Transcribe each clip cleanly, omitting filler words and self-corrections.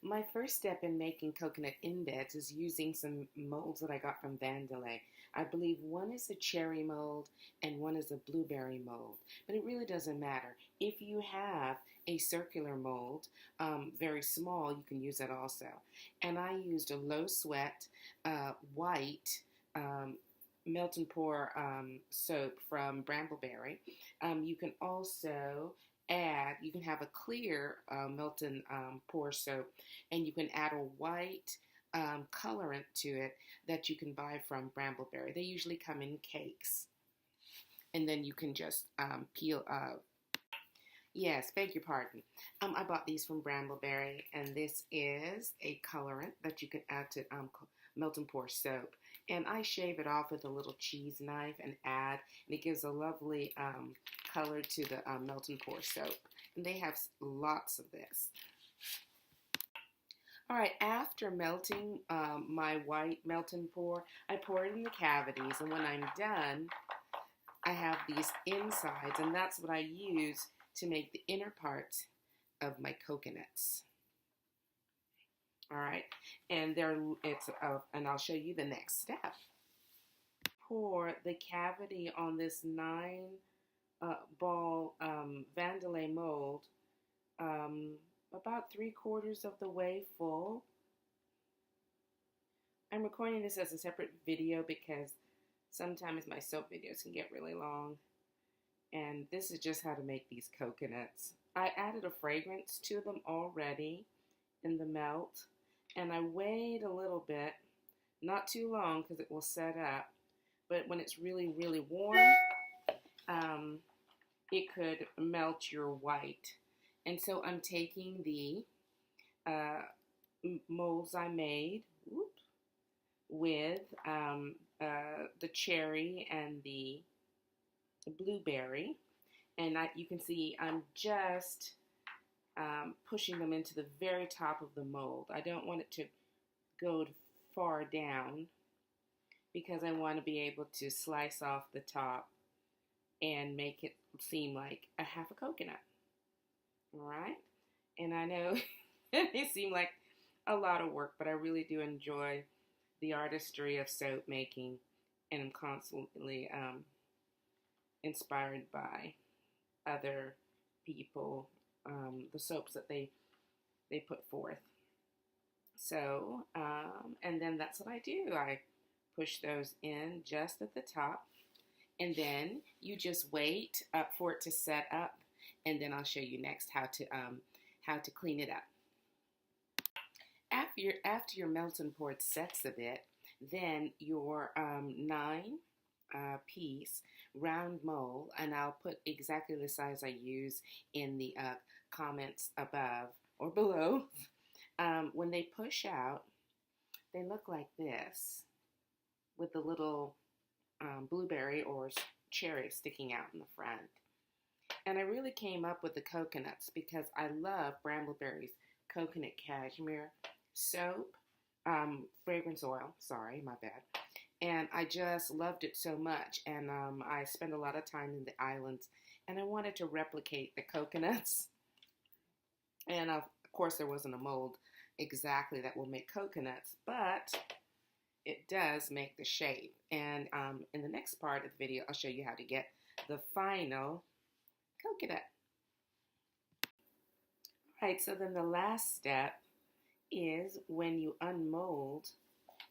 My first step in making coconut embeds is using some molds that I got from Vandelay. I believe one is a cherry mold and one is a blueberry mold, but it really doesn't matter. If you have a circular mold, very small, you can use that also. And I used a low sweat, white, melt and pour soap from Brambleberry. You can also you can have a clear melt and pour soap, and you can add a white colorant to it that you can buy from Brambleberry. They usually come in cakes, and then you can just peel. Yes, beg your pardon. I bought these from Brambleberry, and this is a colorant that you can add to melt and pour soap. And I shave it off with a little cheese knife and add, and it gives a lovely color to the melt and pour soap. And they have lots of this. All right, after melting my white melt and pour, I pour it in the cavities, and when I'm done, I have these insides, and that's what I use to make the inner parts of my coconuts. All right, and and I'll show you the next step. Pour the cavity on this 9 ball Vandelay mold about 3/4 of the way full. I'm recording this as a separate video because sometimes my soap videos can get really long. And this is just how to make these coconuts. I added a fragrance to them already in the melt. And I wait a little bit, not too long because it will set up. But when it's really, really warm, it could melt your white. And so I'm taking the molds I made with the cherry and the blueberry, and you can see I'm just pushing them into the very top of the mold. I don't want it to go far down because I want to be able to slice off the top and make it seem like a half a coconut. All right, and I know it may seem like a lot of work, but I really do enjoy the artistry of soap making, and I'm constantly inspired by other people, the soaps that they put forth. So, and then that's what I do. I push those in just at the top, and then you just wait for it to set up, and then I'll show you next how to clean it up. After your melt and poured sets a bit, then your 9-piece round mold, and I'll put exactly the size I use in the comments above or below. When they push out, they look like this with the little blueberry or cherry sticking out in the front. And I really came up with the coconuts because I love Brambleberry's coconut cashmere soap, fragrance oil, sorry, my bad. And I just loved it so much, and I spent a lot of time in the islands, and I wanted to replicate the coconuts. And of course there wasn't a mold exactly that will make coconuts, but it does make the shape. And in the next part of the video, I'll show you how to get the final coconut. All right, so then the last step is when you unmold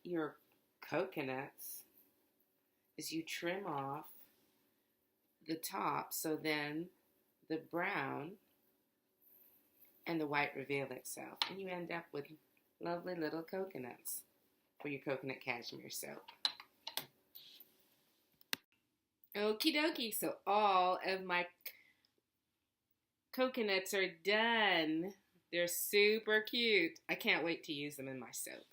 your coconuts is you trim off the top, so then the brown and the white reveal itself, and you end up with lovely little coconuts for your coconut cashmere soap. Okie dokie, so all of my coconuts are done. They're super cute. I can't wait to use them in my soap.